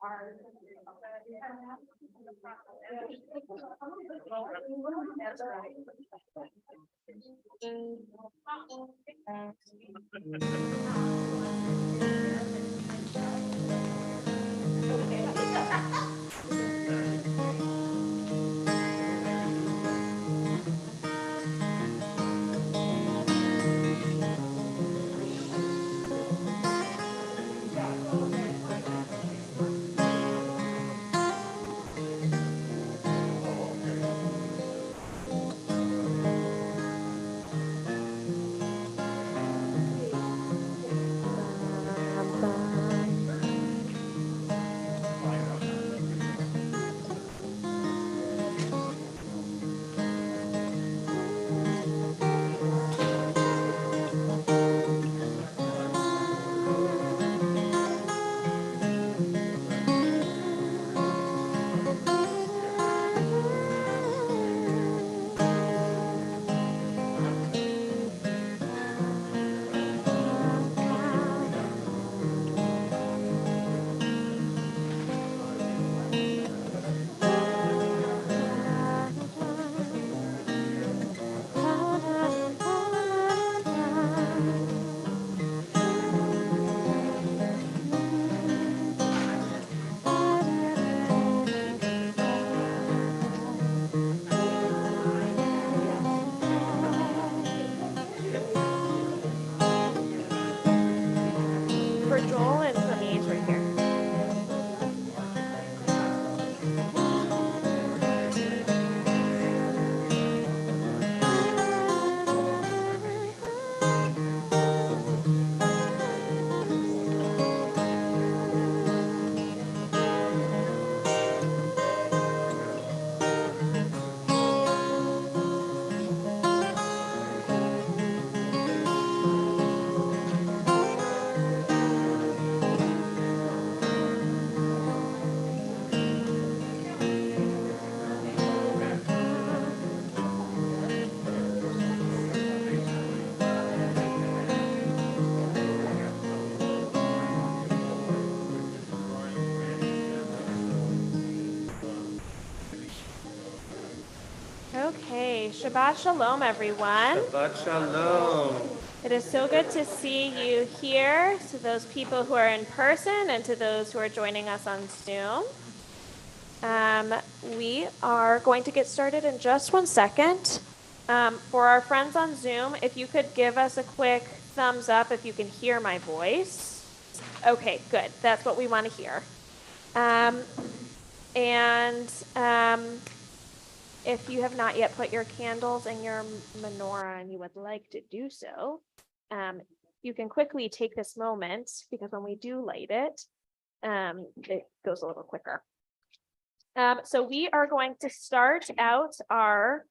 For Joel and for me, it's right here. Okay, Shabbat Shalom, everyone. Shabbat Shalom. It is so good to see you here, to those people who are in person and to those who are joining us on Zoom. We are going to get started in just 1 second. For our friends on Zoom, if you could give us a quick thumbs up if you can hear my voice. Okay, good. That's what we want to hear. If you have not yet put your candles in your menorah and you would like to do so, you can quickly take this moment, because when we do light it, it goes a little quicker. So we are going to start out our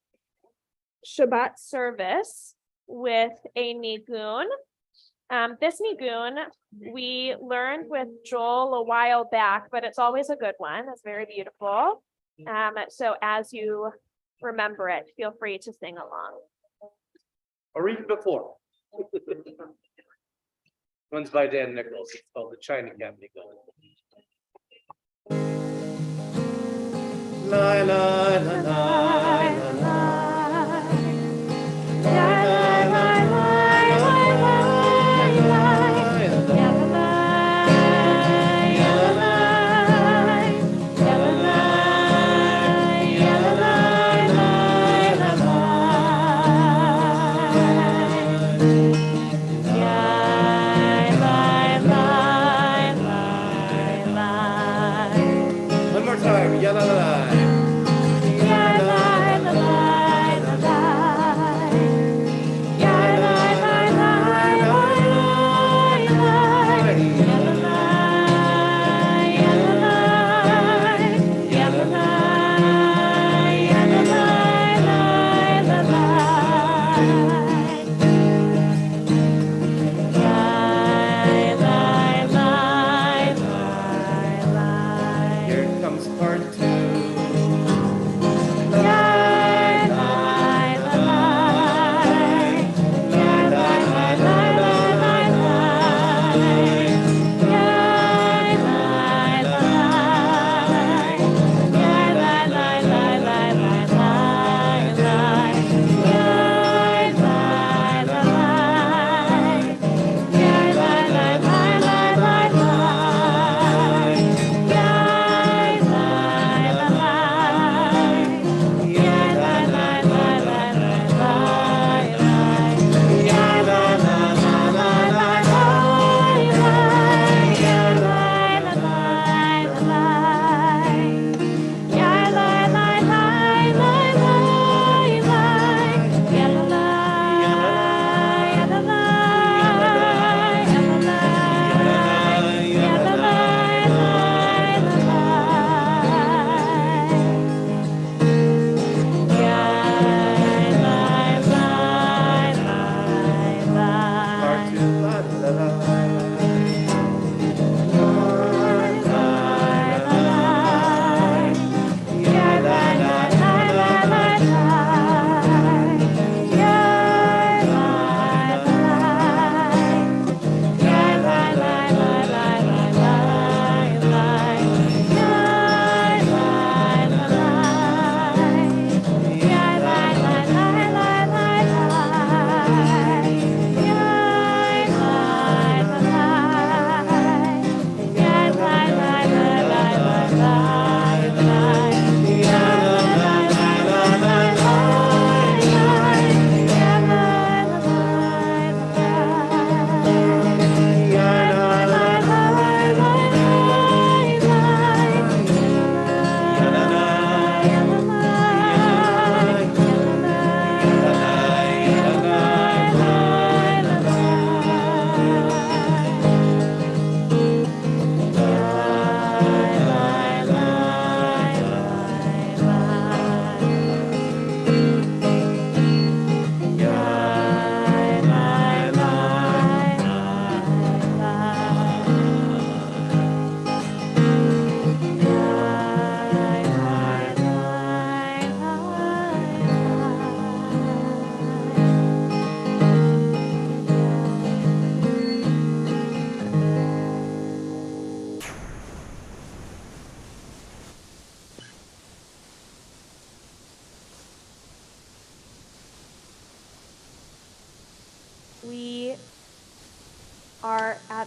Shabbat service with a nigun. This nigun we learned with Joel a while back, but it's always a good one. It's very beautiful. So as you remember it, feel free to sing along. Or even before. One's by Dan Nichols. It's called The China Cat Nigun. La la la la la la. One more time. Ya la la la.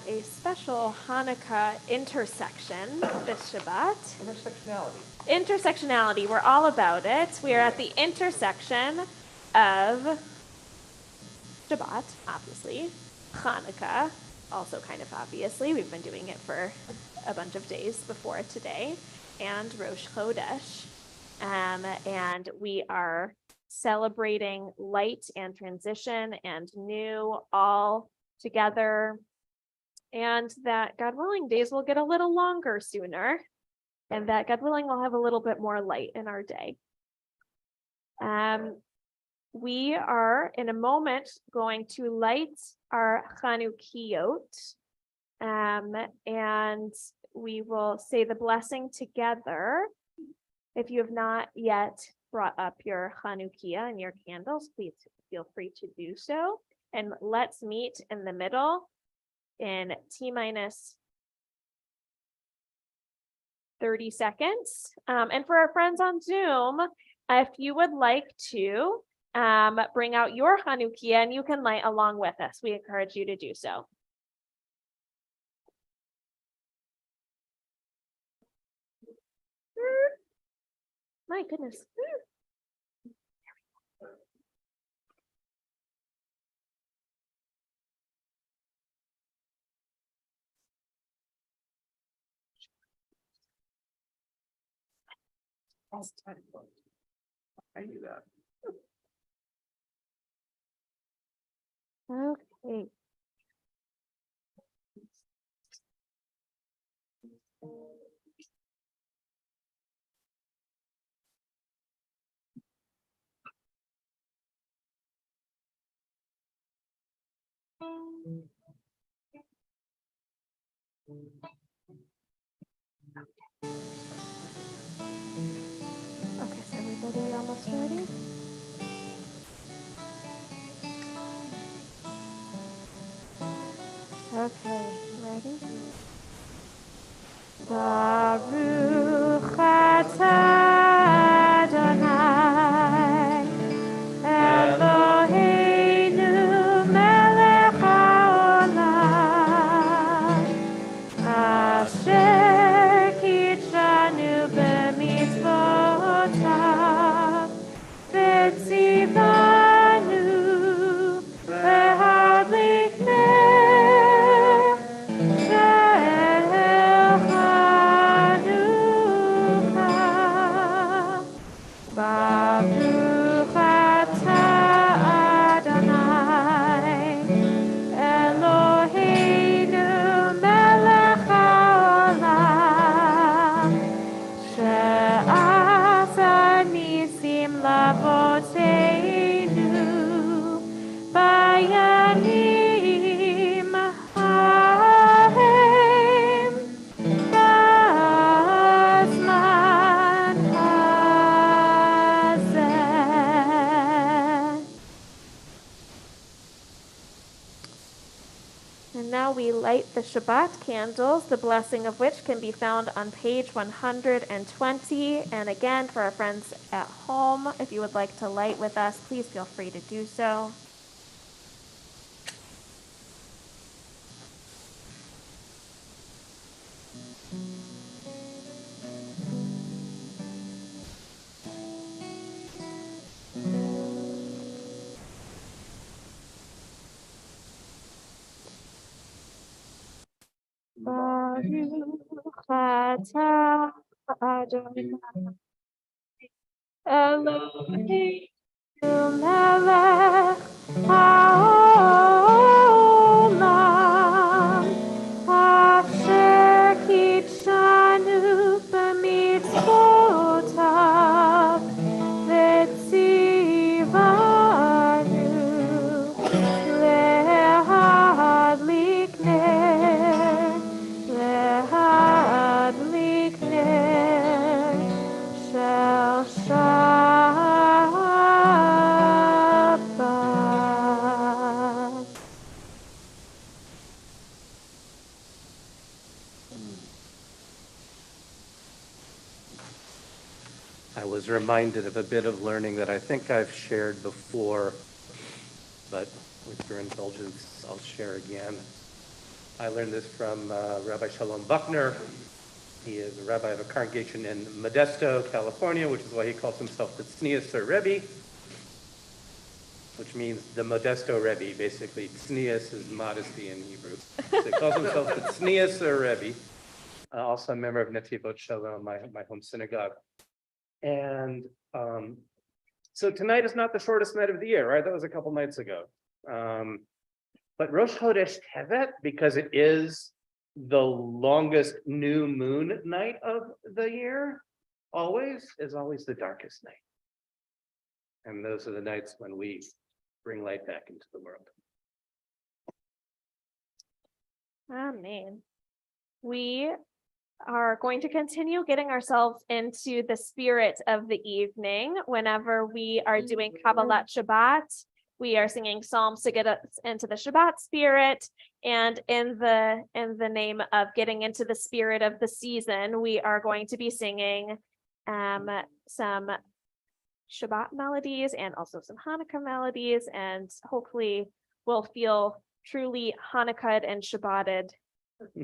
a special Hanukkah intersection this Shabbat. Intersectionality, we're all about it. We are at the intersection of Shabbat, obviously, Hanukkah, also kind of obviously. We've been doing it for a bunch of days before today, and Rosh Chodesh. And we are celebrating light and transition and new all together. And that, God willing, days will get a little longer sooner. And that, God willing, we'll have a little bit more light in our day. We are, in a moment, going to light our Chanukiot. And we will say the blessing together. If you have not yet brought up your Chanukiah and your candles, please feel free to do so. And let's meet in the middle in T-minus 30 seconds. And for our friends on Zoom, if you would like to bring out your Chanukiah and you can light along with us, we encourage you to do so. My goodness. I knew that. Okay. Okay, so everybody almost ready? Okay, ready? Baruch atah Adonai Eloheinu melech haolam asher kitshanu b'mitzvotav v'tzivanu להדליק נר של חנוכה. ברוך אתה אדוני אלוהינו מלך העולם שעשה ניסים לאבותינו בימים ההם בזמן הזה. And now we light the Shabbat candles, the blessing of which can be found on page 120. And again, for our friends at home, if you would like to light with us, please feel free to do so. Baruch atah Adonai Eloheinu melech haolam asher kitshanu b'mitzvotav v'tzivanu להדליק נר של Shabbat. I was reminded of a bit of learning that I think I've shared before, but with your indulgence, I'll share again. I learned this from Rabbi Shalom Buckner. He is a rabbi of a congregation in Modesto, California, which is why he calls himself the Tznius Rebbe, which means the Modesto Rebbe. Basically, Tznius is modesty in Hebrew. So he calls himself the Tznius Rebbe, also a member of Netivot Shalom, my home synagogue. And so tonight is not the shortest night of the year, right? That was a couple nights ago. But Rosh Chodesh Tevet, because it is the longest new moon night of the year, is always the darkest night. And those are the nights when we bring light back into the world. Amen. We are going to continue getting ourselves into the spirit of the evening whenever we are doing Kabbalat Shabbat. We are singing psalms to get us into the Shabbat spirit, and in the name of getting into the spirit of the season, we are going to be singing some Shabbat melodies and also some Hanukkah melodies, and hopefully we'll feel truly Hanukkah and Shabbated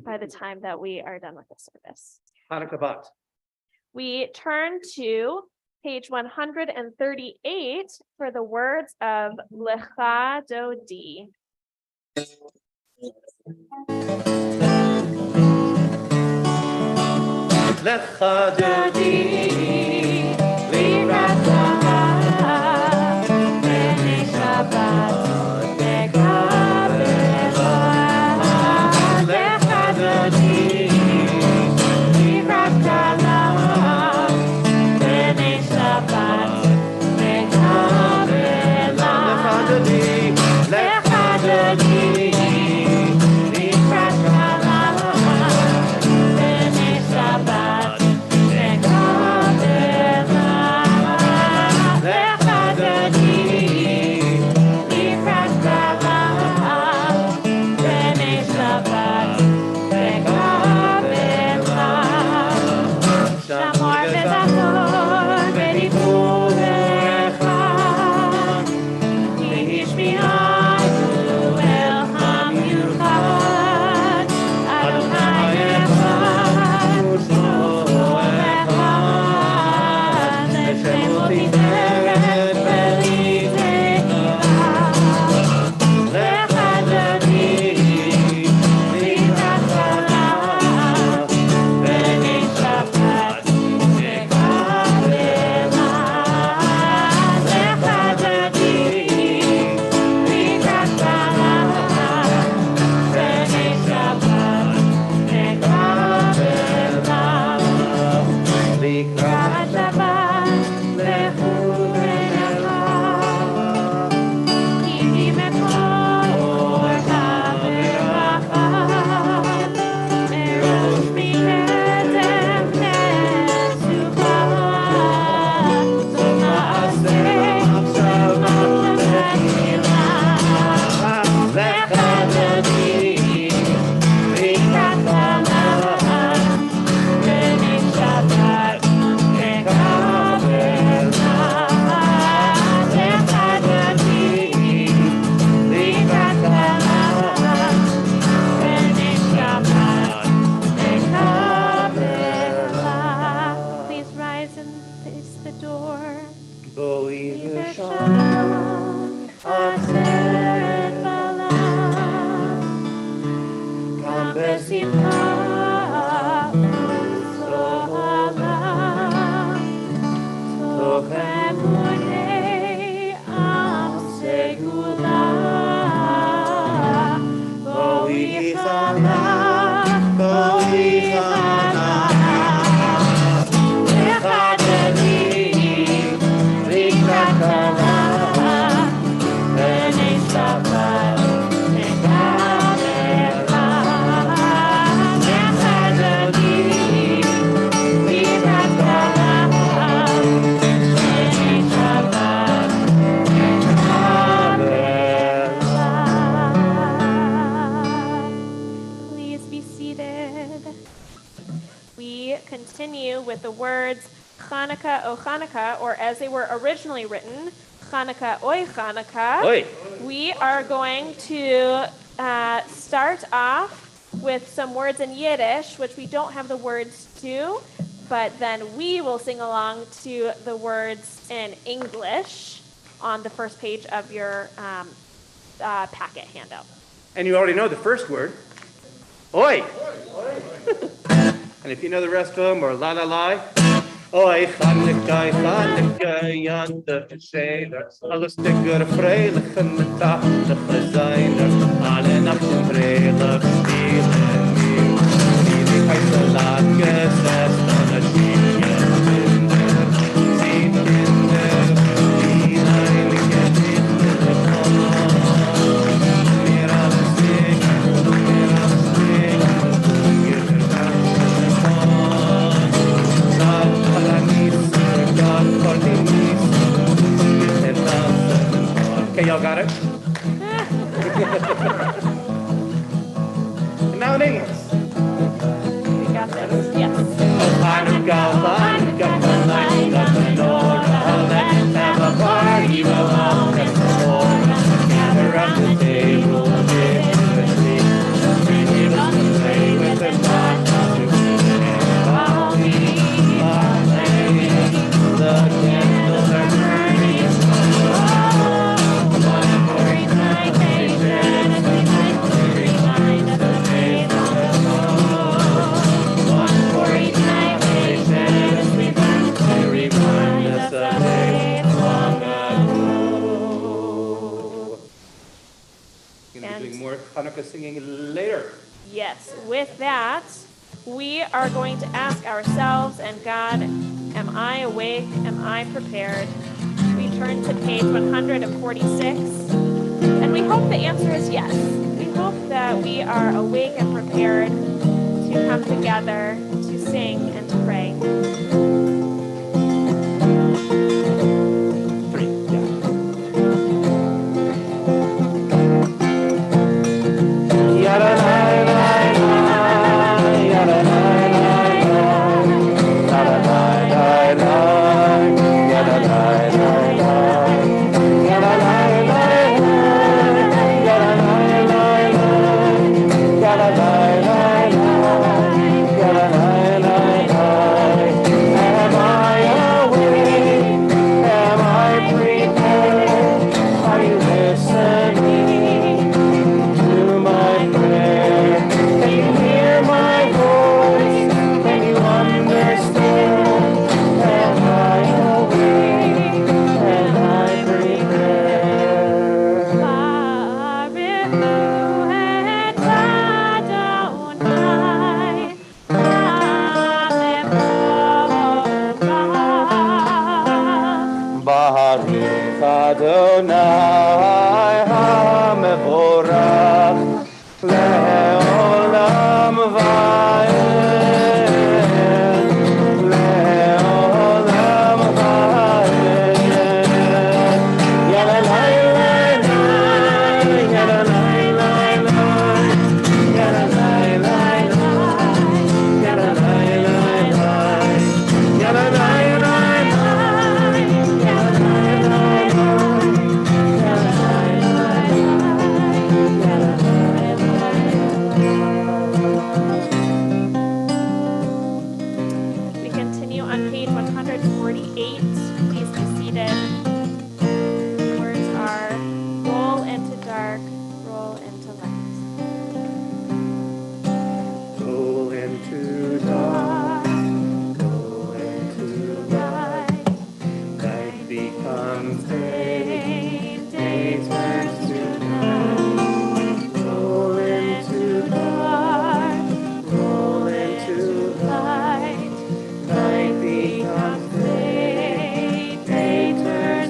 by the time that we are done with the service. Hanukkah Bat. We turn to page 138 for the words of Lecha Dodi. Lecha Dodi, Livrata, B'nei Shabbat, with the words Chanukah, O Chanukah, or as they were originally written, Chanukah, Oi Chanukah. Oi. We are going to start off with some words in Yiddish, which we don't have the words to, but then we will sing along to the words in English on the first page of your packet handout. And you already know the first word. Oi! And if you know the rest of them, or la la la. Oi, Chanukah, Yanta, Shader, alles de gur freilich in de tag, de gezeiner, alle nachten freilich, stielen nieuw. Die heise laat gezest, aan de schietje, ziet kinder, die heilige dichter van. Meer alles zingen, meer alles zingen, je verwacht van. Zat Okay, y'all got it? And now in English. We got this. Yes. Hanukkah, Hanukkah, light up the menorah. Let's have a party, we'll all get together. Gather around the table, give the tree. Bring it on to play with the black and all we are playing. The candles are burning. One for each night, patron, as we light to remind us of days long ago. One for each night, patron, as we light to remind us of days long ago. You're going to be doing more Hanukkah singing later. Yes, with that, we are going to ask ourselves and God, am I awake? Am I prepared? We turn to page 146, and we hope the answer is yes. We hope that we are awake and prepared to come together to sing and to pray. Adonai HaMevorach Le'olam Va'ed Le'olam Va'ed Yalalai Lai Yalalai Lai Yalalai Lai Yalalai Lai Yalalai Night becomes day, day turns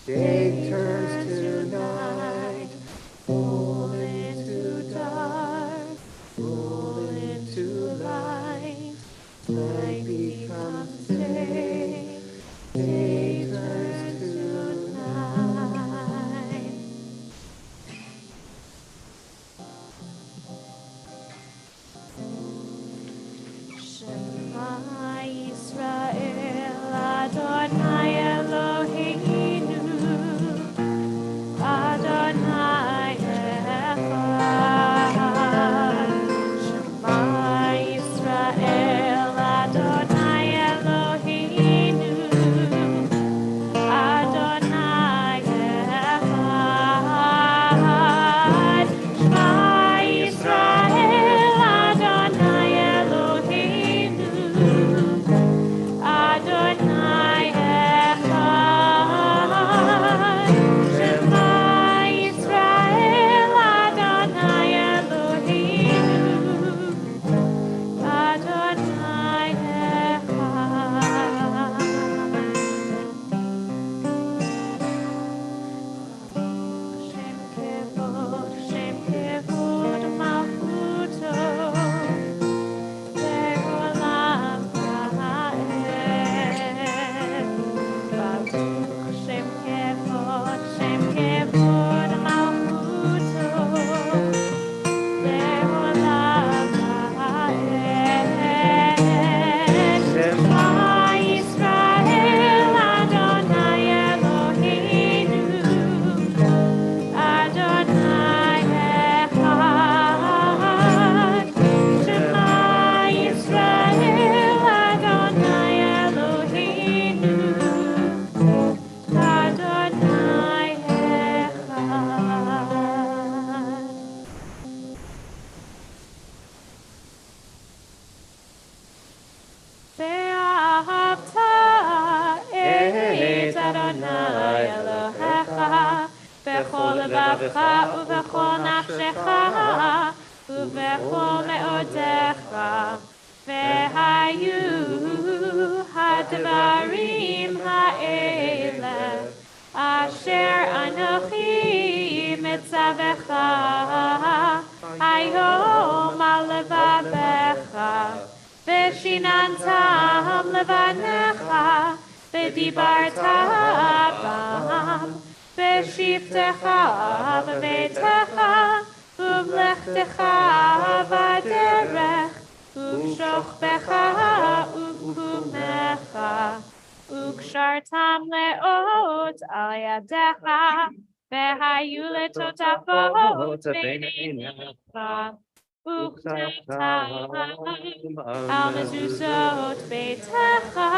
Day turns to night, fall into dark, fall into light. Night becomes day, day turns to night. Shema Yisrael Adonai Eloheinu Adonai Echad. Shema Yisrael Adonai Eloheinu Adonai Echad. Shema Yisrael Adonai Eloheinu Adonai Echad. Shema Yisrael Adonai Eloheinu Adonai Echad. Shem kevod malchuto le'olam va'ed. Baruch Shem kevod malchuto le'olam va'ed. Shema Yisrael Adonai Eloheinu Adonai Echad. Shema Yisrael Adonai Eloheinu Adonai Echad. Ve'ahavta et Adonai Elohecha bechol levavecha ubechol nafshecha ubechol me'odecha ve'hayu hadvarim ha'ele asher anochi mitzavecha hayom al levavecha Veshinantam levanecha, vedibarta bam, veshiftecha bebetecha, uvlechtecha vaderech, uvshochbecha uvkumecha, ukshartam leot al yadecha, vehayu letotafot beinecha. Al mezuzot beitecha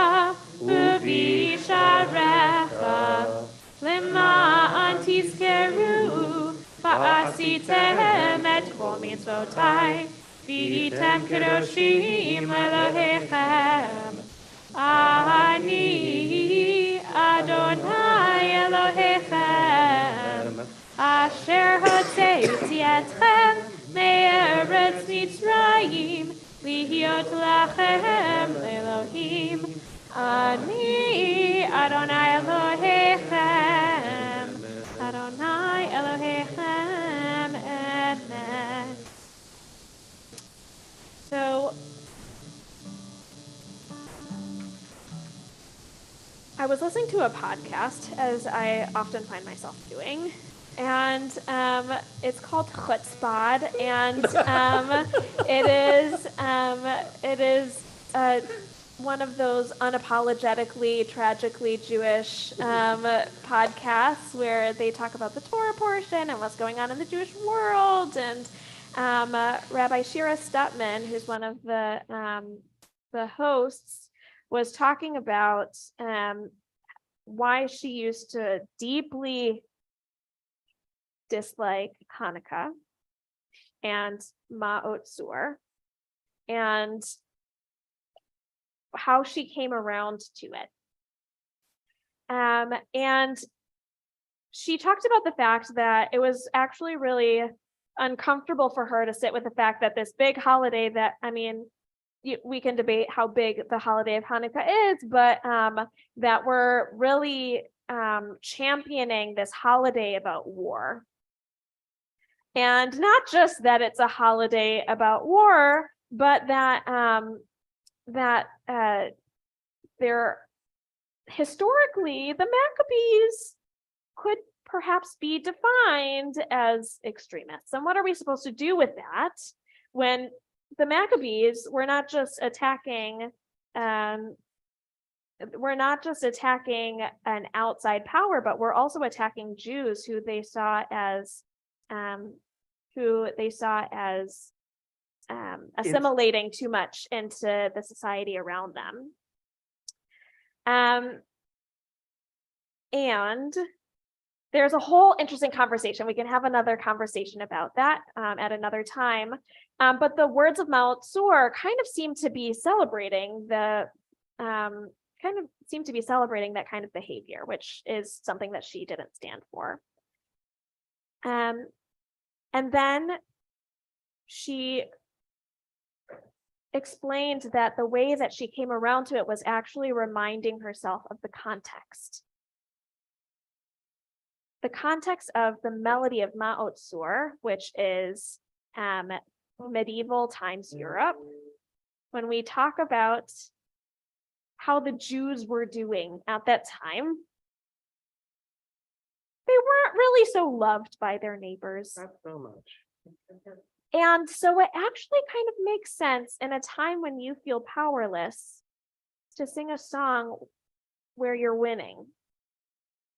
ubisharecha lema'an tizkeru va'asitem et kol mitzvotai v'item kedoshim Elohechem. Ani Adonai Elohechem asher hotzeiti etchem me'eretz Mitzrayim lihiot lachem Elohim. Ani Adonai Elohechem Adonai Elohechem emet. So I was listening to a podcast, as I often find myself doing, and it's called Chutzpah, and it is one of those unapologetically, tragically Jewish podcasts where they talk about the Torah portion and what's going on in the Jewish world. And Rabbi Shira Stutman, who's one of the hosts, was talking about why she used to deeply dislike Hanukkah and Ma'ot Zur, and how she came around to it. And she talked about the fact that it was actually really uncomfortable for her to sit with the fact that this big holiday that, I mean, we can debate how big the holiday of Hanukkah is, but that we're really championing this holiday about war. And not just that it's a holiday about war, but that they're historically, the Maccabees could perhaps be defined as extremists. And what are we supposed to do with that when the Maccabees were not just attacking an outside power, but we're also attacking Jews who they saw as assimilating too much into the society around them. And there's a whole interesting conversation. We can have another conversation about that at another time. But the words of Ma'ot Zur kind of seem to be celebrating that kind of behavior, which is something that she didn't stand for. And then she explained that the way that she came around to it was actually reminding herself of the context. The context of the melody of Ma'ot Zur, which is medieval times Europe, when we talk about how the Jews were doing at that time, they weren't really so loved by their neighbors. Not so much. And so it actually kind of makes sense in a time when you feel powerless to sing a song where you're winning,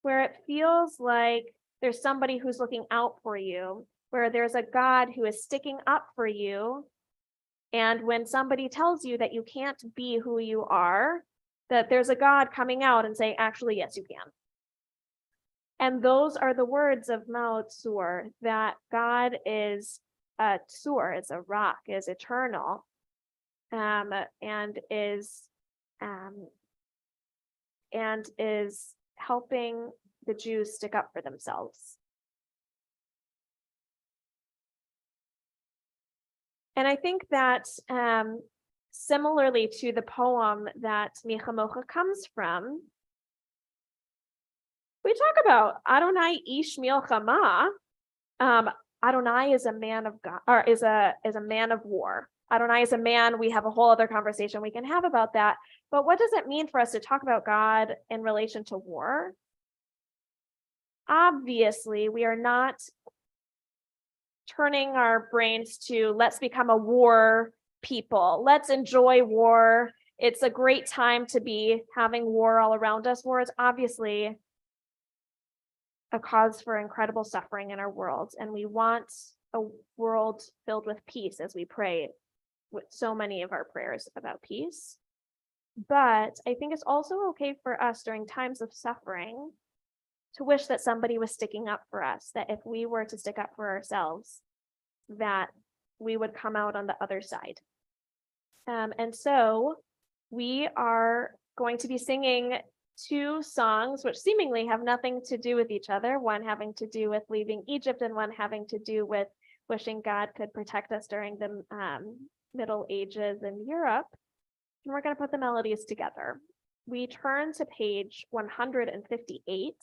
where it feels like there's somebody who's looking out for you, where there's a God who is sticking up for you. And when somebody tells you that you can't be who you are, that there's a God coming out and saying, actually, yes, you can. And those are the words of Ma'ot Zur, that God is a Zur, is a rock, is eternal, and is helping the Jews stick up for themselves. And I think that similarly to the poem that Michamocha comes from, we talk about Adonai ish milchama. Adonai is a man of God, or is a man of war. Adonai is a man. We have a whole other conversation we can have about that. But what does it mean for us to talk about God in relation to war? Obviously, we are not turning our brains to let's become a war people. Let's enjoy war. It's a great time to be having war all around us. War is obviously a cause for incredible suffering in our world, and we want a world filled with peace as we pray with so many of our prayers about peace. But I think it's also okay for us during times of suffering to wish that somebody was sticking up for us, that if we were to stick up for ourselves, that we would come out on the other side. And so we are going to be singing two songs which seemingly have nothing to do with each other, one having to do with leaving Egypt and one having to do with wishing God could protect us during the Middle Ages in Europe. And we're going to put the melodies together. We turn to page 158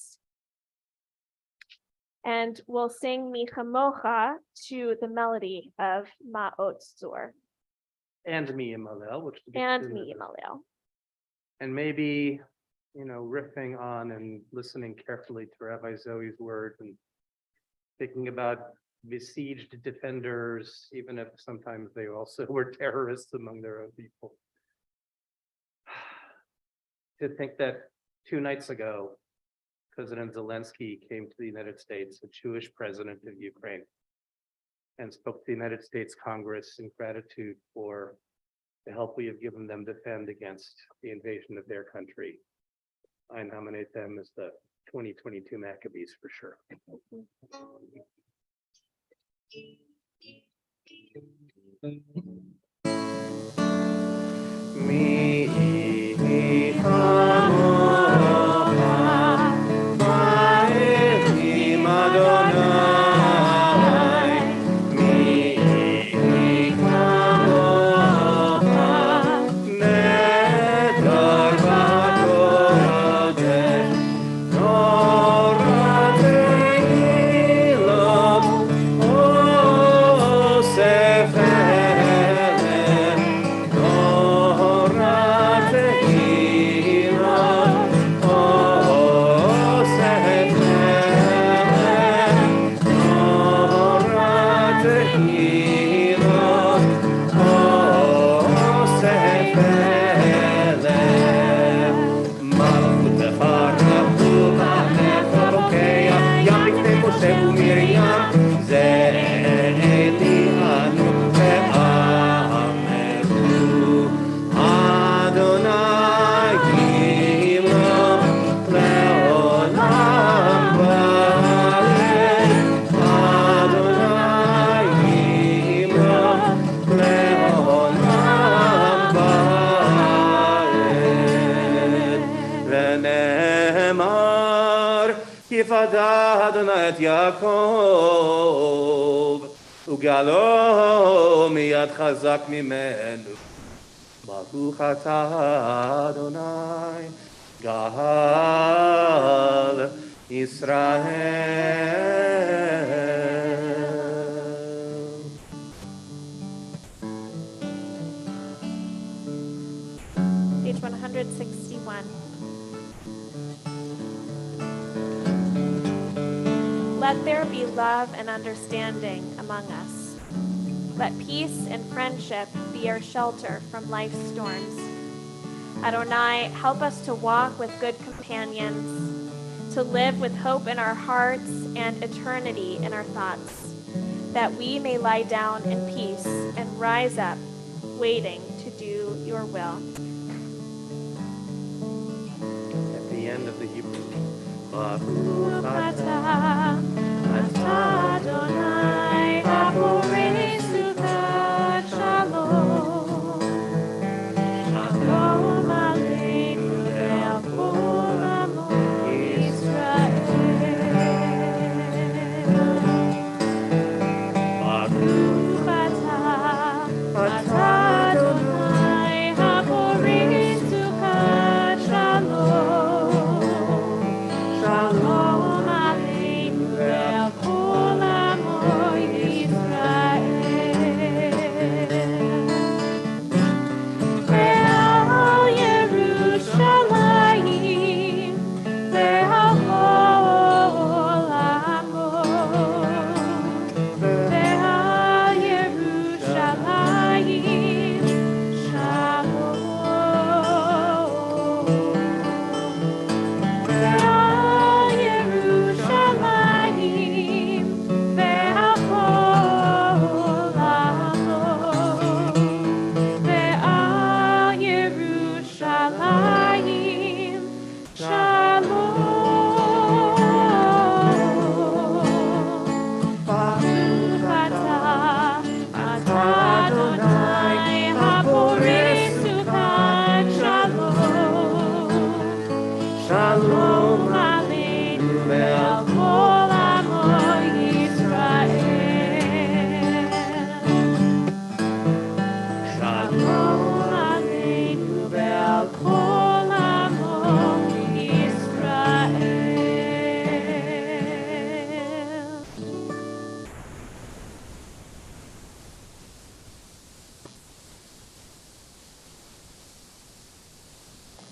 and we'll sing Michamocha to the melody of Ma'ot Zur. And Mi Imalel, which we'll get And to in a Mi minute. Imalel. And maybe, riffing on and listening carefully to Rabbi Zoe's words and thinking about besieged defenders, even if sometimes they also were terrorists among their own people. To think that 2 nights ago, President Zelensky came to the United States, a Jewish president of Ukraine, and spoke to the United States Congress in gratitude for the help we have given them defend against the invasion of their country. I nominate them as the 2022 Maccabees for sure. יפדה אדוני את יעקב, וגאלו מיד חזק ממנו. ברוך אתה אדוני, גאל ישראל. Page 161. Let there be love and understanding among us. Let peace and friendship be our shelter from life's storms. Adonai, help us to walk with good companions, to live with hope in our hearts and eternity in our thoughts, that we may lie down in peace and rise up, waiting to do your will. At the end of the Hebrew. Baruch atah Adonai haporei sukat shalom. Shalom aleinu ve'al kol amo Yisrael. Baruch atah Adonai haporei sukat shalom. Shalom aleinu ve'al kol amo Yisrael. Ve'al Yerushalayim ve'al kol amo. Ve'al Yerushalayim shalom. Ve'al Yerushalayim ve'al kol amo. Ve'al Yerushalayim shalom. Baruch atah Adonai haporei sukat shalom. Shalom aleinu ve'al kol amo Yisrael. Shalom aleinu ve'al kol amo Yisrael.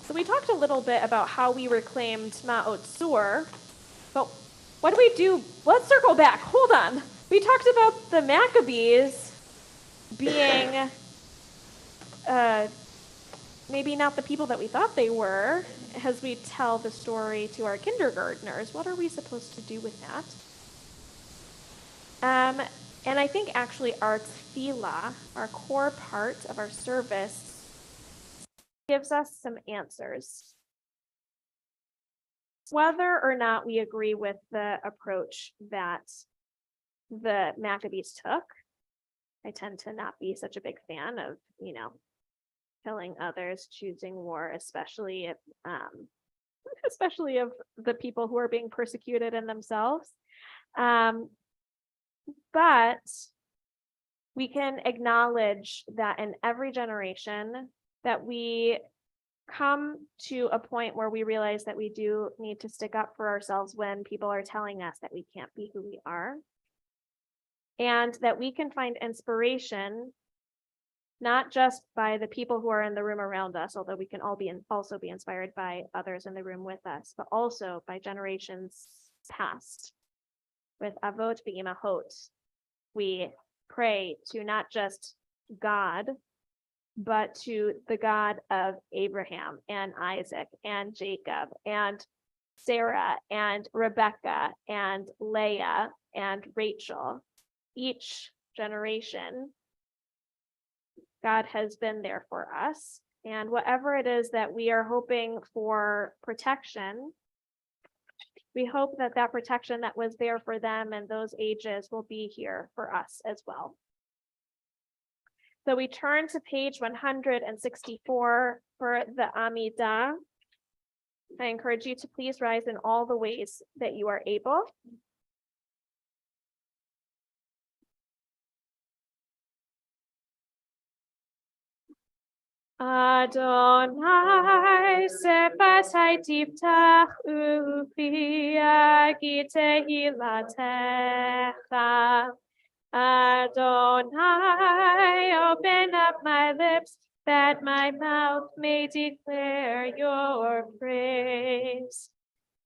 So we talked a little bit about how we reclaimed Ma'ot Sur, but what do we do? Let's circle back. Hold on. We talked about the Maccabees being maybe not the people that we thought they were as we tell the story to our kindergartners. What are we supposed to do with that? And I think actually our tefillah, our core part of our service, gives us some answers. Whether or not we agree with the approach that the Maccabees took, I tend to not be such a big fan of, killing others, choosing war, especially if, especially of the people who are being persecuted in themselves. But we can acknowledge that in every generation that we come to a point where we realize that we do need to stick up for ourselves when people are telling us that we can't be who we are. And that we can find inspiration, not just by the people who are in the room around us, although we can all also be inspired by others in the room with us, but also by generations past. With Avot V'Imahot, we pray to not just God, but to the God of Abraham and Isaac and Jacob and Sarah and Rebecca and Leah and Rachel. Each generation, God has been there for us. And whatever it is that we are hoping for protection, we hope that that protection that was there for them in those ages will be here for us as well. So we turn to page 164 for the Amidah. I encourage you to please rise in all the ways that you are able. Adonai sefatai tiftach ufi agite hilatecha. Adonai, open up my lips that my mouth may declare your praise.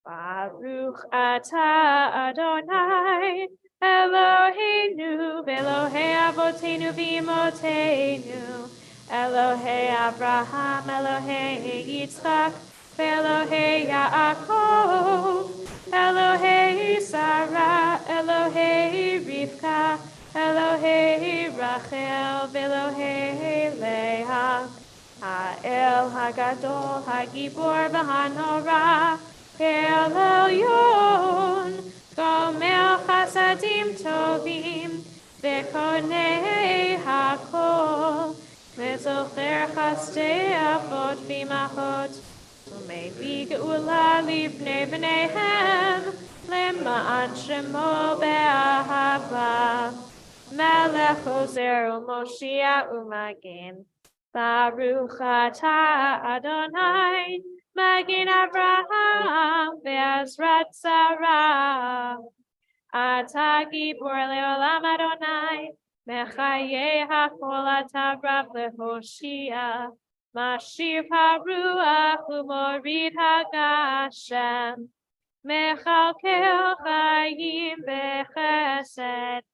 Baruch atah Adonai, Eloheinu, Elohei Avotenu v'Imotenu, Elohei Abraham, Elohei Yitzchak, Elohei Yaakov, Elohei Sarah, Elohei Rivka, Elohei Rachel, Elohei Leah, Ha'el Hagadol, Hagibor v'Hanora, El Elyon, Gomel Chasadim Tovim, V'konei Hakol, V'zocher Chasdei Avot V'Imahot, U'mei Geula Livnei B'neihem, Lema'an Shemo Be'ahava, Melech Ozer U'Moshiach U'Magen, Baruch atah Adonai, Magen Avraham ve'Azrat Sarah. Atah Gibor le'olam Adonai, Mechaye hakol atah Rav le'Hoshia, Mashiv haruach u'morid hagashem, Mechalkel chayim bechesed,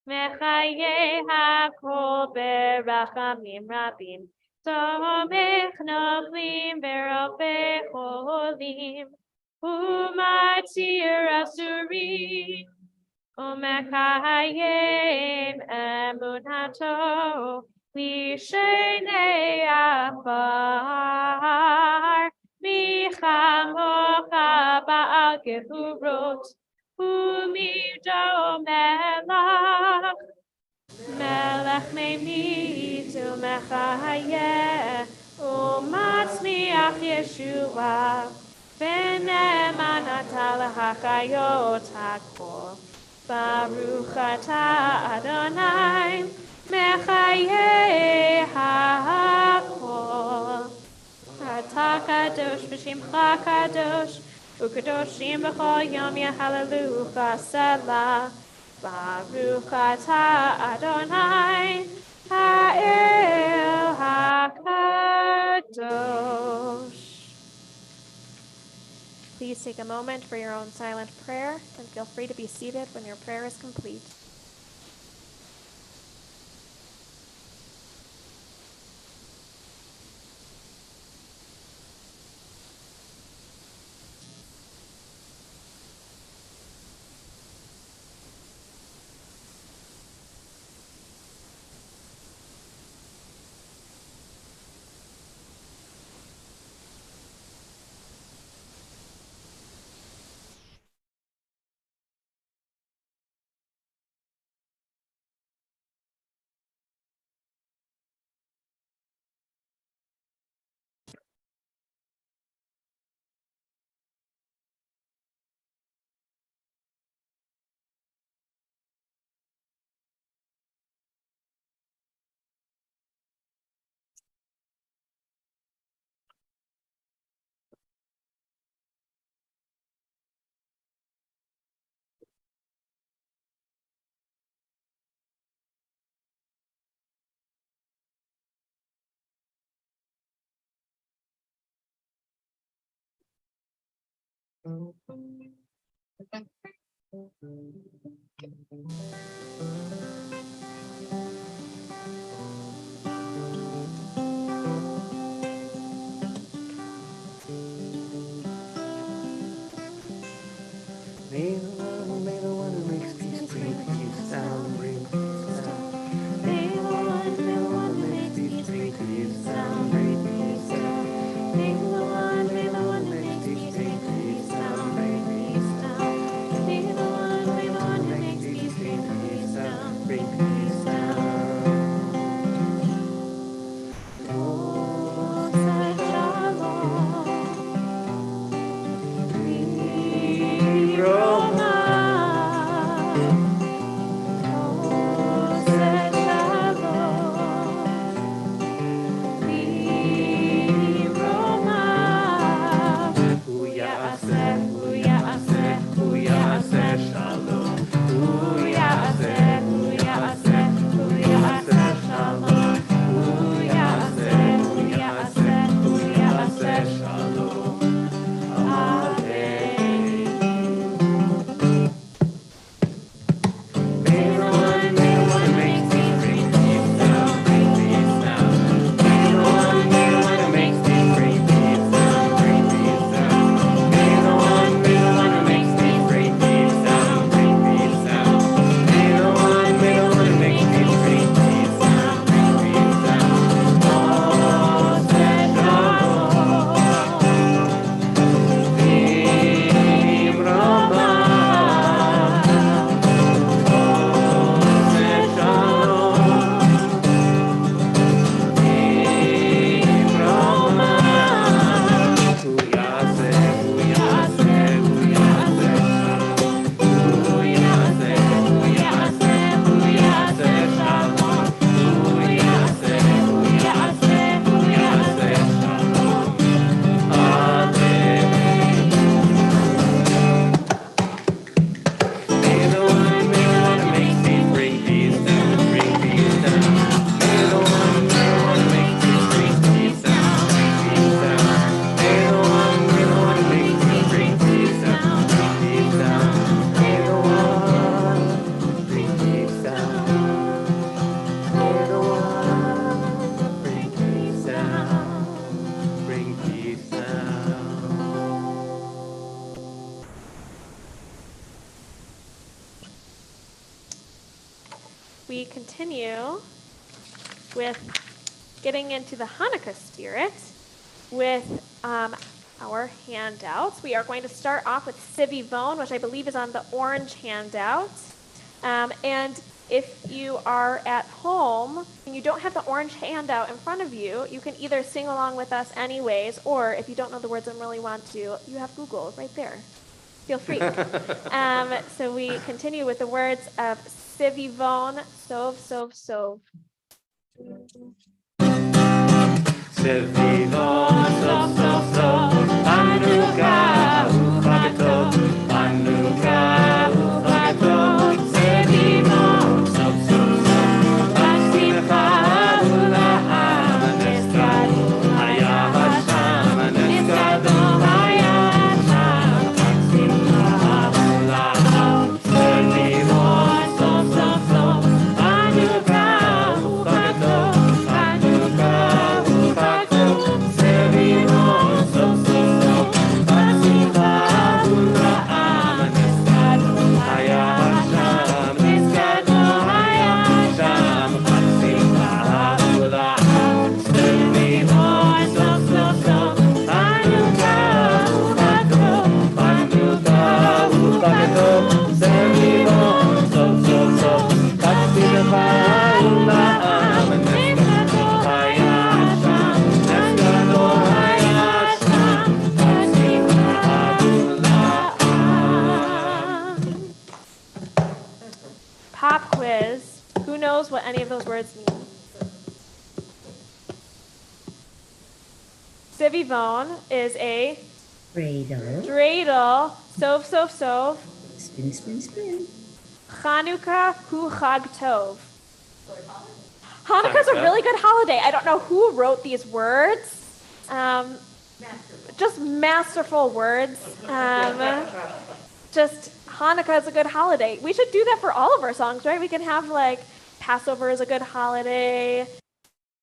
Mechaye hakol berachamim rabim. Tomech noblim ve'ropeh cholim, u'matir asurim, u'mekayem emunato lishenei afar, michamocha ba'al gevurot, u'mido melach. Melech meimit u'mechayeh u'matzmiach Yeshua v'ne'eman atah l'hachayot hakol. Baruch atah Adonai mechayeh hakol. Atah kadosh v'shimcha kadosh u'kadoshim b'chol yom yehallelu selah. Baruch atah Adonai ha'el hakadosh. Please take a moment for your own silent prayer and feel free to be seated when your prayer is complete. May the one who makes peace bring peace down, bring peace down. May the one who makes peace bring peace down, bring peace down. May the one who makes peace bring peace down, bring peace down. May the one who makes peace bring peace down, bring peace down. Oh, say shalom. Roma. Oh, say shalom. Roma. Uyase shalom. Uyase shalom. Uyase shalom. Amen. May the one who makes peace bring peace down, bring peace down. May the one who makes peace bring peace down, bring peace down. May the one who makes peace bring peace down, bring peace down. May the one who makes peace bring peace down, bring peace down. Oh, say shalom. Vim Rama. Bring peace down. We continue with getting into the Hanukkah spirit with our handouts. We are going to start off with Sivivon, which I believe is on the orange handout. And if you are at home and you don't have the orange handout in front of you, you can either sing along with us anyways, or if you don't know the words and really want to, you have Google right there. Feel free. So we continue with the words of Sivivon, Sov, Sov, Sov. Sivivon, Sov, Sov, Sov. Hanukkah, Chag Tov. Hanukkah, Chag Tov. Sivivon, Sov, Sov, Sov. B'simcha u'la'am neskadu. Haya Hashem neskadu. Haya Hashem. B'simcha u'la'am. Sivivon, Sov, Sov, Sov. Hanukkah, Chag Tov. Hanukkah, Chag Tov. Sivivon, Sov, Sov, Sov. B'simcha u'la'am neskadu. Haya Hashem neskadu. Haya Hashem. B'simcha u'la'am. Sivivon, Sov, Sov, Sov. Hanukkah, Chag Tov. Hanukkah, Chag Tov. Sivivon, Sov, Sov, Sov. B'simcha u'la'am neskadu. Haya Hashem neskadu. Haya Hashem. B'simcha u'la'am. Pop quiz. Who knows what any of those words mean? Sivivon is a Dreidel. dreidel. Sov, Sov, Sov. Spin, spin, spin. Chanukah hu Chag Tov. Hanukkah's a Hanukkah. really good holiday. I don't know who wrote these words, just masterful words. Just Hanukkah is a good holiday. We should do that for all of our songs, right? We can have like Passover is a good holiday.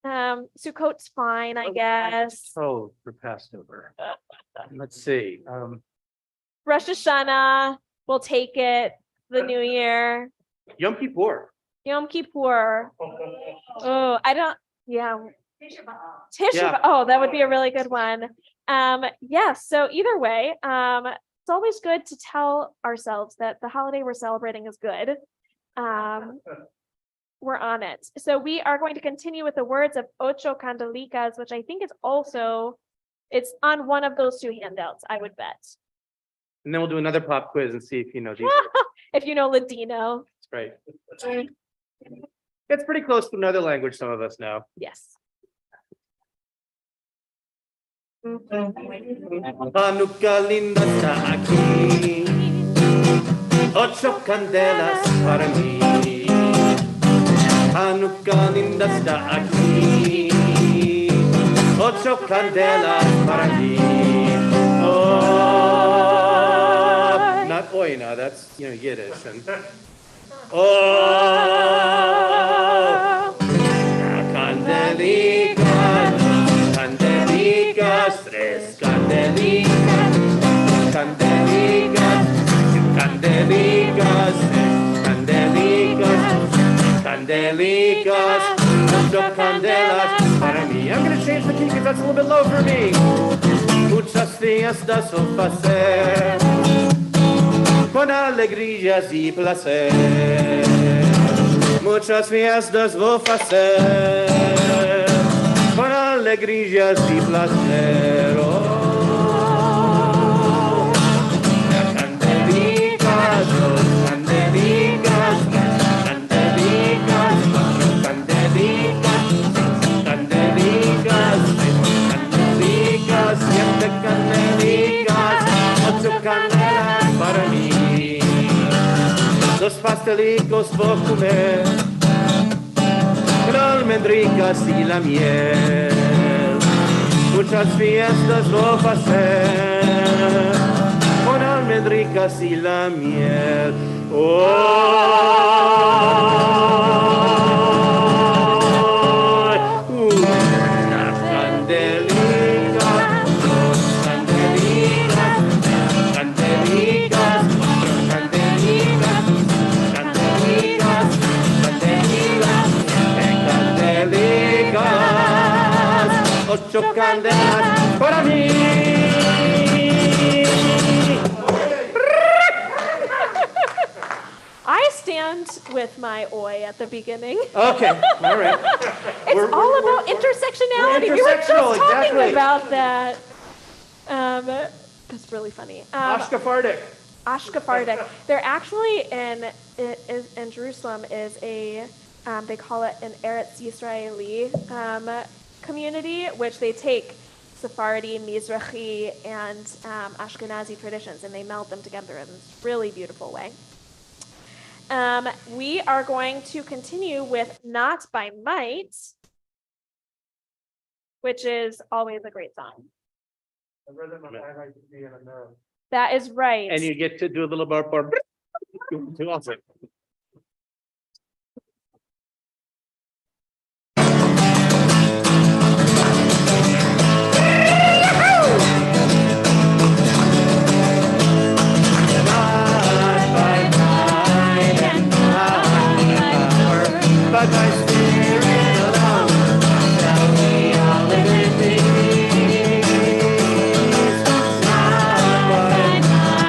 Sukkot's fine, I guess. Oh, for Passover. Let's see. Rosh Hashanah, we'll take it. The New Year. Yom Kippur. Yom Kippur. Oh, I don't, yeah. Tisha Yeah. B'Av. Oh, that would be a really good one. Yes, so either way, it's always good to tell ourselves that the holiday we're celebrating is good. We're on it. So we are going to continue with the words of Ocho Candelicas, which I think is also, it's on one of those two handouts, I would bet. And then we'll do another pop quiz and see if you know these. If you know Ladino, Right. It's pretty close to another language some of us know. yes. Hanukkah linda está aquí, ocho candelas para mí. Hanukkah linda está aquí, ocho candelas para mí. Oh, not oi now, that's, Yiddish. And, oh, candelicas, candelicas, tres candelicas, candelicas, candelicas, candelicas, candelicas, ocho candelas para mí. I'm going to change the key because that's a little bit low for me. Muchas fiestas vou fazer, con alegrías y placer. Muchas fiestas vou fazer, con alegrías y placer. Oh, candelicas, oh, candelicas, candelicas, candelicas, candelicas, candelicas, siete candelicas, ocho candelas para mí. Dos pastelicos vou comer, con almendricas y la miel. Muchas fiestas vou fazer, con almendricas y la miel. Una candelica, dos candelicas, candelicas, candelicas, candelicas, candelicas, candelicas, ocho candelas para mí. I stand with my oi at the beginning. Okay, all right. It's all about intersectionality. We were just intersectional, talking exactly. about that. That's really funny. Ashkafardik. Ashkafardik. They're actually in Jerusalem is a they call it an Eretz Yisraeli community, which they take Sephardi, Mizrahi, and Ashkenazi traditions, and they meld them together in this really beautiful way. We are going to continue with Not by Might, which is always a great song. That is right. And you get to do a little more. Too awesome. But my spirit alone shall we all live in peace. Not by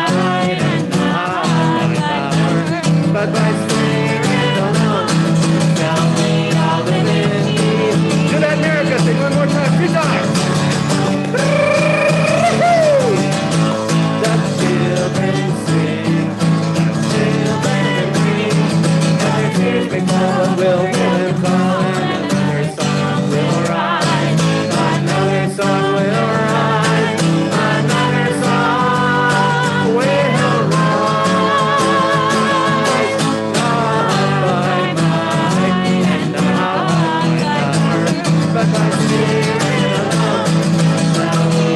might and not by power, but by spirit alone shall we all live in peace. Do that miracle thing one more time, 3 times. The children sing, the children ring, and their tears may fall, will give them call, and another song will rise, another song will rise, another song will rise. Not by might and not by power, but by spirit alone shall we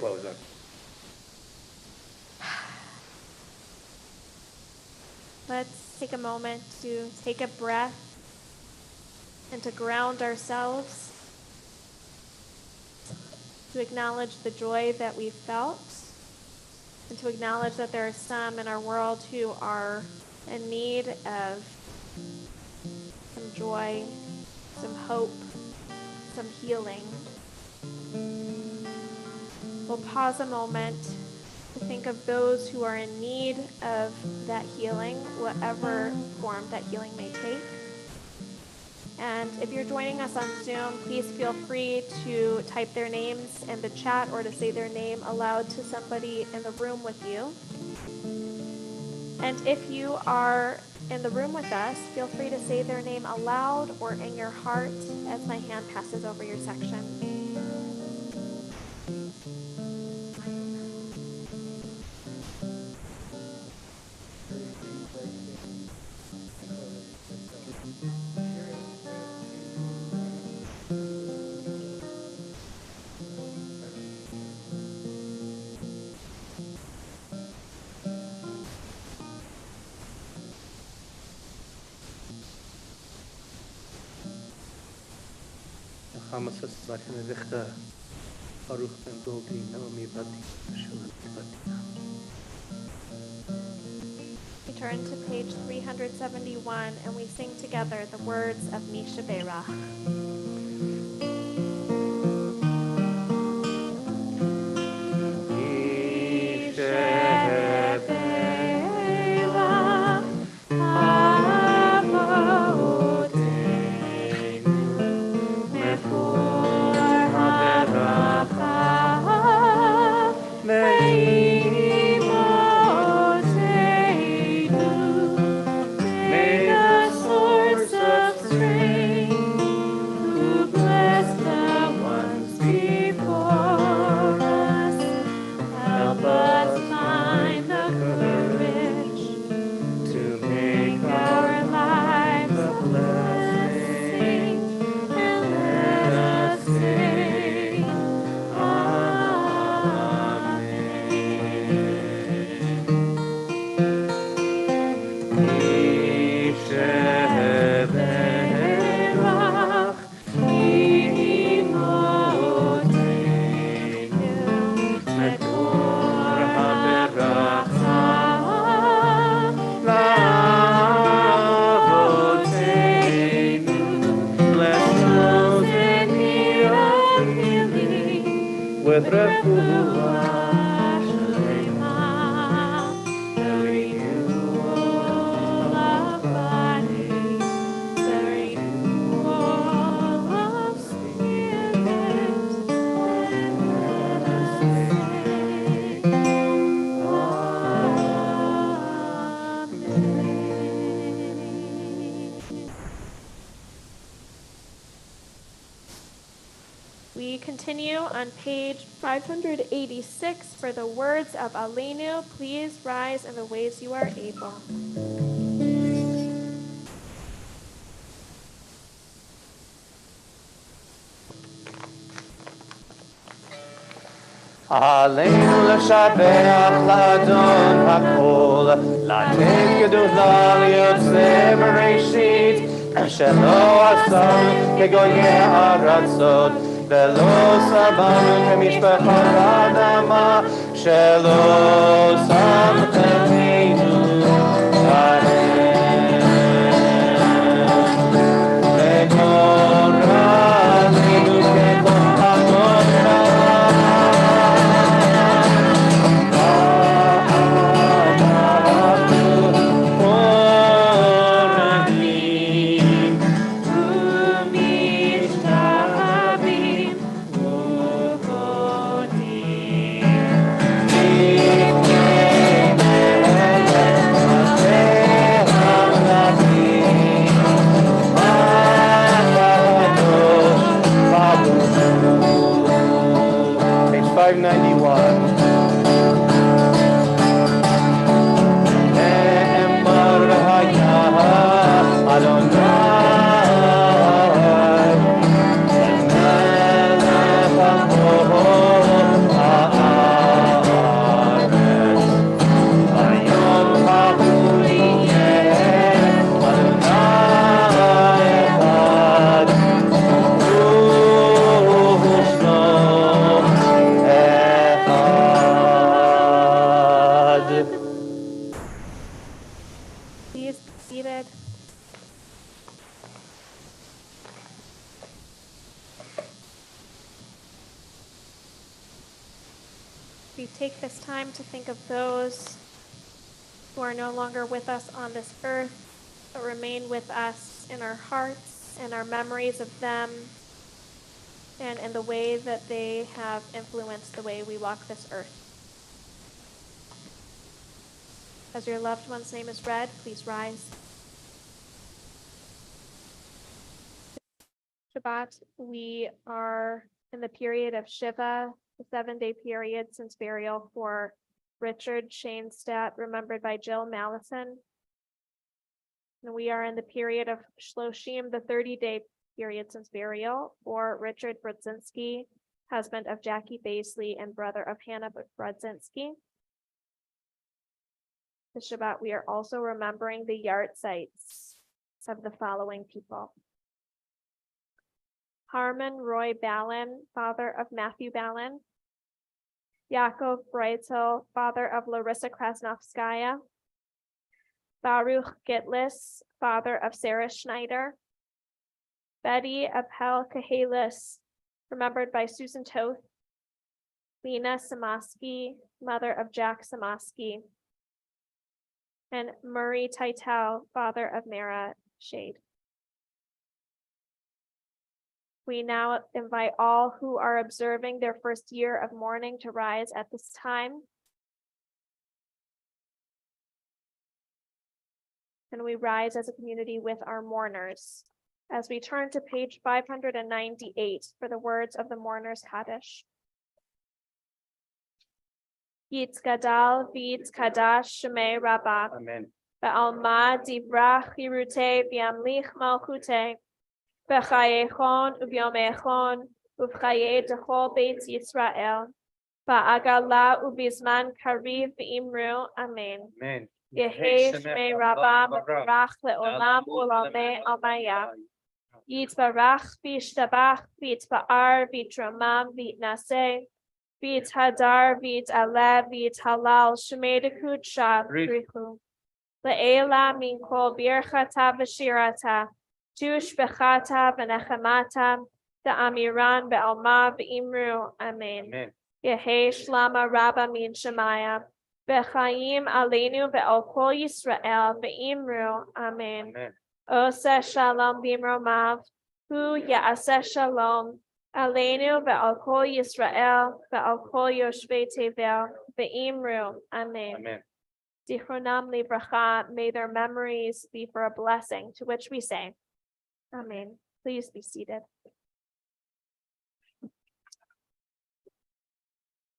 close on. Let's take a moment to take a breath and to ground ourselves, to acknowledge the joy that we felt, and to acknowledge that there are some in our world who are in need of some joy, some hope, some healing. We'll pause a moment to think of those who are in need of that healing, whatever form that healing may take. And if you're joining us on Zoom, please feel free to type their names in the chat or to say their name aloud to somebody in the room with you. And if you are in the room with us, feel free to say their name aloud or in your heart as my hand passes over your section. Hamasas Batine Dichta, Baruch Ben Doldi, Naomi Bati, Shulat Bati. We turn to page 371 and we sing together the words of Misha Beirach. With refuah, the renewal of body, the renewal of spirit, and let us say, Amen. We continue on page 586 for the words of Aleinu. Please rise in the ways you are able. עלינו לשבח לאדון הכל, לתת גדולה ליוצא בראשית, שלא עשנו כגויי הארצות, ולא שמנו כמשפחות האדמה, שלא שמתנו להם. וגורלנו ככל המותרה, Please be seated. We take this time to think of those who are no longer with us on this earth, but remain with us in our hearts and our memories of them, and in the way that they have influenced the way we walk this earth. As your loved one's name is read, please rise. Shabbat, we are in the period of Shiva, the 7-day period since burial for Richard Shainstadt, remembered by Jill Mallison. And we are in the period of Shloshim, the 30-day period since burial for Richard Brodzinski, husband of Jackie Baisley and brother of Hannah Brodzinski. This Shabbat, we are also remembering the yard sites of the following people. Harmon Roy Ballin, father of Matthew Ballin. Yaakov Breitzel, father of Larissa Krasnovskaya. Baruch Gitlis, father of Sarah Schneider. Betty Appel Kahalis, remembered by Susan Toth. Lena Samaski, mother of Jack Samaski. And Murray Titel, father of Mara Shade. We now invite all who are observing their first year of mourning to rise at this time. And we rise as a community with our mourners. As we turn to page 598 for the words of the mourners Kaddish. Yitzgadal v'yitzkadash shemei Rabbah. Amen. Ba'alma divrach yirute v'yamlich malchute. B'chayechon u'vyomechon u'v'chaye dechol beit Yisrael. Ba'agala u'bizman kariv v'imru. Amen. Amen. Yehi shmei Rabbah mevarach le'olam u'lamei almaya. Yitbarach v'yishtabach v'yitba'ar v'yitromam v'yitnaseh. V'yithadar v'yit'aleh v'yithalal shmei dekudsha brichu. Le'ela min kol birchata v'shirata. Tush bechata v'nechemata. Da'amiran be'alma v'imru. Amen. Amen. Yehi shlama rabba min shemaya. B'chaim aleinu ve'al kol Yisrael v'imru. Amen. Amen. Oseh shalom b'imromav. Hu ya'aseh shalom. Aleinu ve'al kol Yisrael ve'al kol yoshvei tevel v'imru. Amen. Amen. Zichronam livracha, may their memories be for a blessing, to which we say, Amen. Please be seated.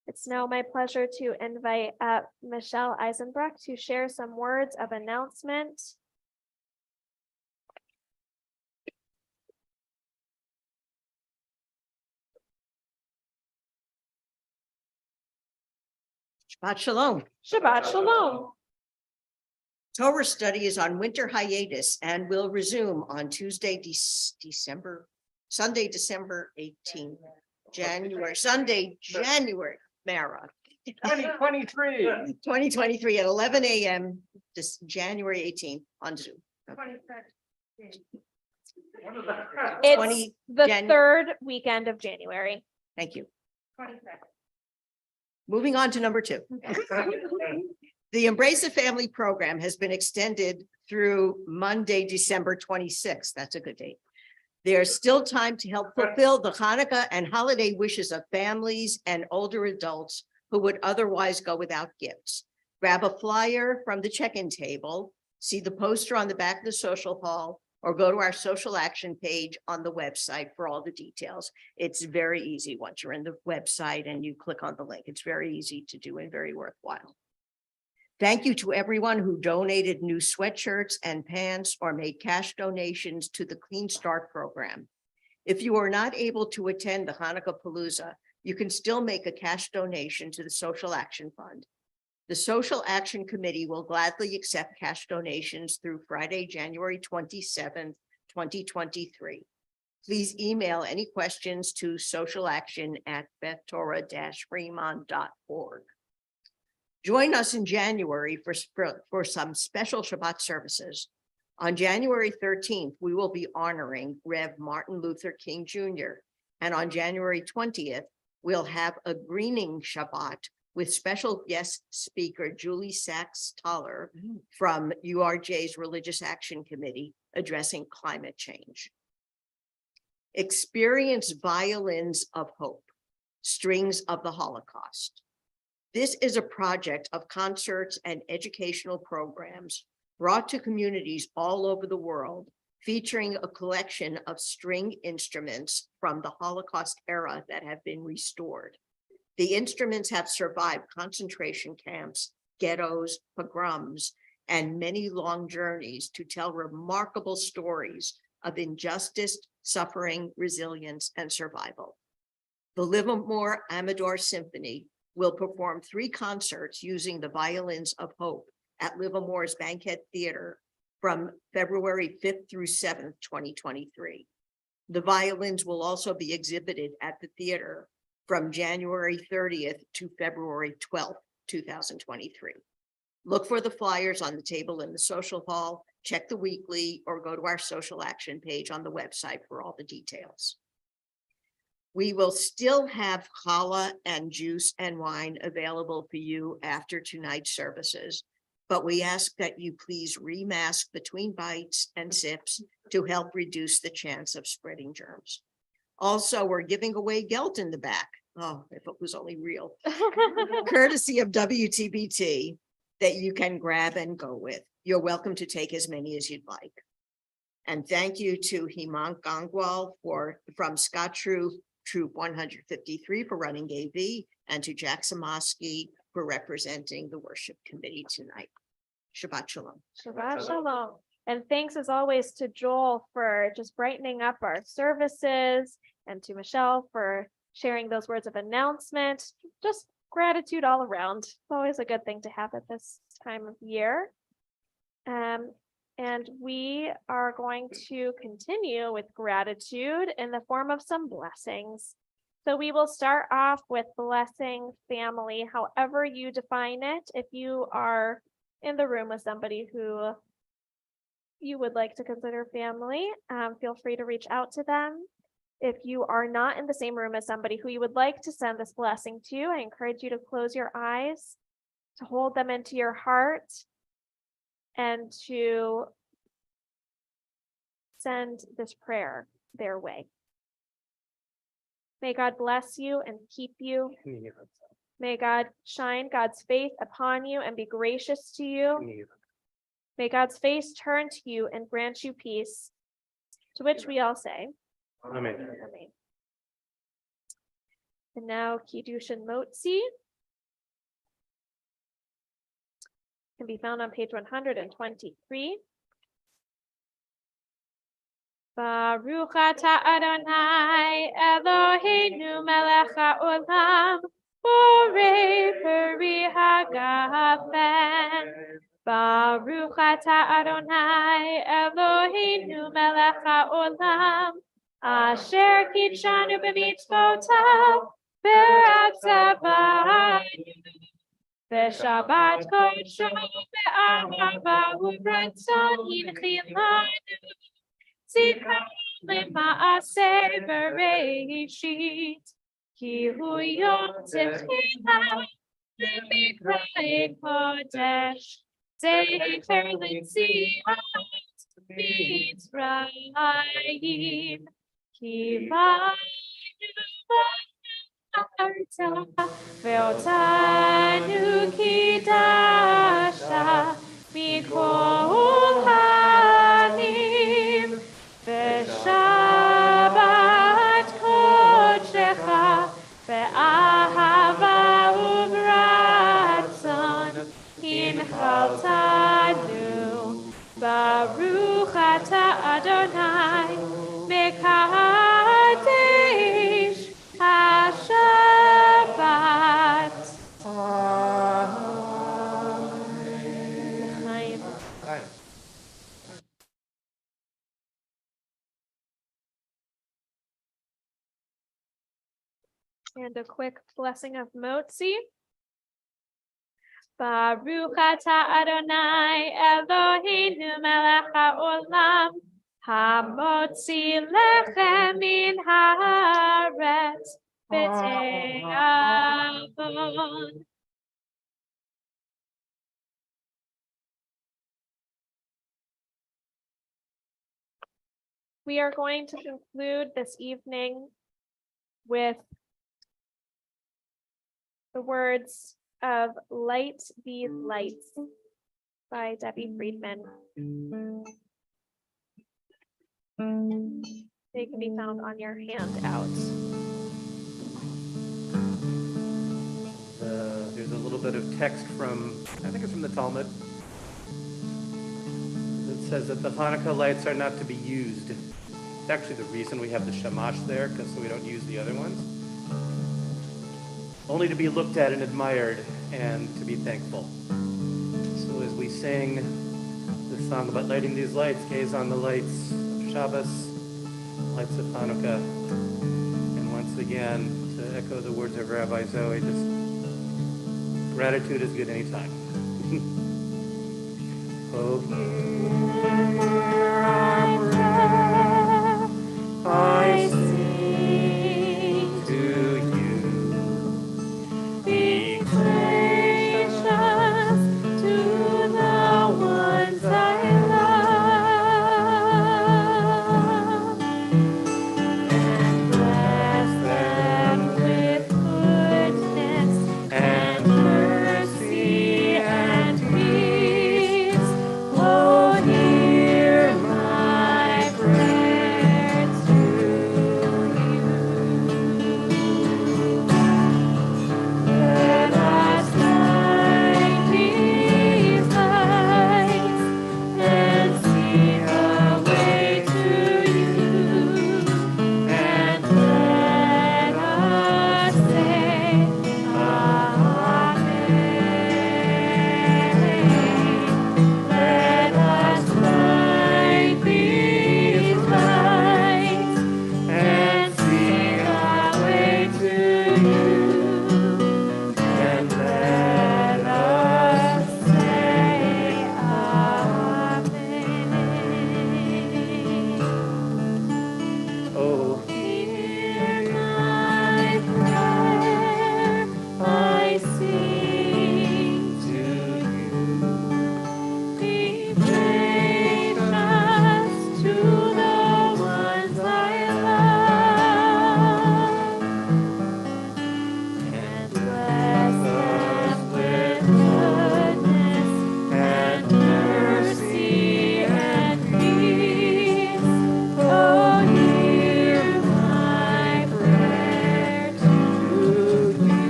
It's now my pleasure to invite up Michelle Eisenbrecht to share some words of announcement. Shabbat Shalom. Shabbat Shalom. Torah study is on winter hiatus and will resume on Sunday, December 18th, January, Mara. 2023. 2023 at 11 a.m. this January 18th on Zoom. It's 20 the Jan- third weekend of January. Thank you. Moving on to number 2. The Embrace a Family program has been extended through Monday, December 26th. That's a good date. There's still time to help fulfill the Hanukkah and holiday wishes of families and older adults who would otherwise go without gifts. Grab a flyer from the check-in table, see the poster on the back of the social hall, or go to our social action page on the website for all the details. It's very easy once you're in the website and you click on the link. It's very easy to do and very worthwhile. Thank you to everyone who donated new sweatshirts and pants or made cash donations to the Clean Start program. If you are not able to attend the Hanukkah Palooza, you can still make a cash donation to the Social Action Fund. The Social Action Committee will gladly accept cash donations through Friday, January 27th, 2023. Please email any questions to socialaction@bethtorah-fremont.org. Join us in January for some special Shabbat services. On January 13th, we will be honoring Rev. Martin Luther King Jr. And on January 20th, we'll have a greening Shabbat with special guest speaker Julie Sachs-Toller from URJ's Religious Action Committee addressing climate change. Experience Violins of Hope, Strings of the Holocaust. This is a project of concerts and educational programs brought to communities all over the world, featuring a collection of string instruments from the Holocaust era that have been restored. The instruments have survived concentration camps, ghettos, pogroms, and many long journeys to tell remarkable stories of injustice, suffering, resilience, and survival. The Livermore Amador Symphony will perform 3 concerts using the Violins of Hope at Livermore's Bankhead Theater from February 5th through 7th, 2023. The violins will also be exhibited at the theater from January 30th to February 12th, 2023. Look for the flyers on the table in the social hall, check the weekly, or go to our social action page on the website for all the details. We will still have challah and juice and wine available for you after tonight's services, but we ask that you please remask between bites and sips to help reduce the chance of spreading germs. Also, we're giving away gelt in the back. Oh, if it was only real. Courtesy of WTBT that you can grab and go with. You're welcome to take as many as you'd like. And thank you to Hemant Gangwal from Scott Troop 153 for running AV, and to Jack Samoski for representing the worship committee tonight. Shabbat Shalom. Shabbat Shalom. And thanks as always to Joel for just brightening up our services, and to Michelle for sharing those words of announcement. Just gratitude all around. It's always a good thing to have at this time of year. And we are going to continue with gratitude in the form of some blessings. So we will start off with blessing family, however you define it. If you are in the room with somebody who you would like to consider family, feel free to reach out to them. If you are not in the same room as somebody who you would like to send this blessing to, I encourage you to close your eyes, to hold them into your heart, and to send this prayer their way. May God bless you and keep you. May God shine God's face upon you and be gracious to you. May God's face turn to you and grant you peace, to which we all say, Amen. Amen. And now Kiddushin Motzi can be found on page 123. Baruch atah Adonai Eloheinu melech haolam borei peri hagafen. Baruch atah Adonai Eloheinu melech haolam asher kitshanu b'mitzvotav be'atzah b'ayinu v'shabbat kodsho be'ahava u'ratzon hinchilanu zikra lema'aseh bereishit ki hu yom tefillah le'mikra'ei kodesh zecher l'tziat mitzrayim ki vaynu ve'otanu kidasha mikol hanim ve'shabbat kodshecha ve'ahava u'ratzon hinchaltanu Baruch atah Adonai mekadesh hashabbat. Amen. And a quick blessing of Motzi. Baruch atah Adonai Eloheinu melech haolam, hamotzi lechem min haaretz b'te'avon. We are going to conclude this evening with the words of Light These Lights by Debbie Friedman. They can be found on your handout. There's a little bit of text from, I think it's from the Talmud. It says that the Hanukkah lights are not to be used. It's actually the reason we have the shamash there, because so we don't use the other ones. Only to be looked at and admired and to be thankful. So as we sing the song about lighting these lights, gaze on the lights of Shabbos, lights of Hanukkah, and once again, to echo the words of Rabbi Zoe, just gratitude is good anytime. Oh, hear our prayer, I sing to you. Be gracious to the ones I love, and bless them with goodness and mercy and peace. Oh, hear my prayer to you. Let us light these lights and see the way to you, and let us say Amen. Let us light these lights and see our way to you, and let us say Amen. Oh, hear my prayer, I sing to you. Be gracious to the ones I love, and bless them with goodness and mercy and peace. Oh, hear my prayer to you.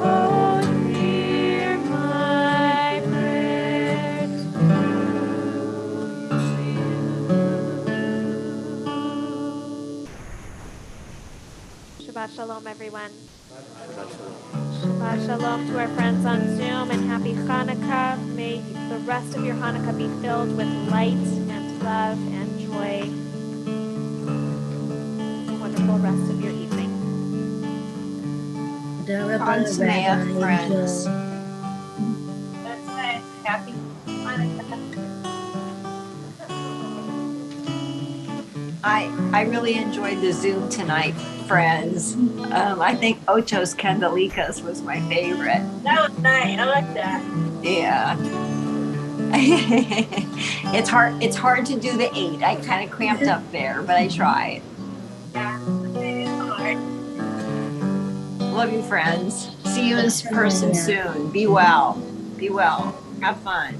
Oh, hear my prayer to you. Shabbat Shalom, everyone. Shabbat Shalom to our friends on Zoom, and happy Hanukkah. May the rest of your Hanukkah be filled with light and love and joy. A wonderful rest of your evening. תודה רבה, חג שמח, Rabbi friends. Angel. That's nice. Happy Hanukkah. I really enjoyed the Zoom tonight, friends. I think Ocho's Candelitas was my favorite. That was nice. I like that. Yeah. It's hard to do the 8. I kind of cramped up there, but I tried. Yeah, it is hard. Love you, friends. See you in person soon. Be well. Be well. Have fun.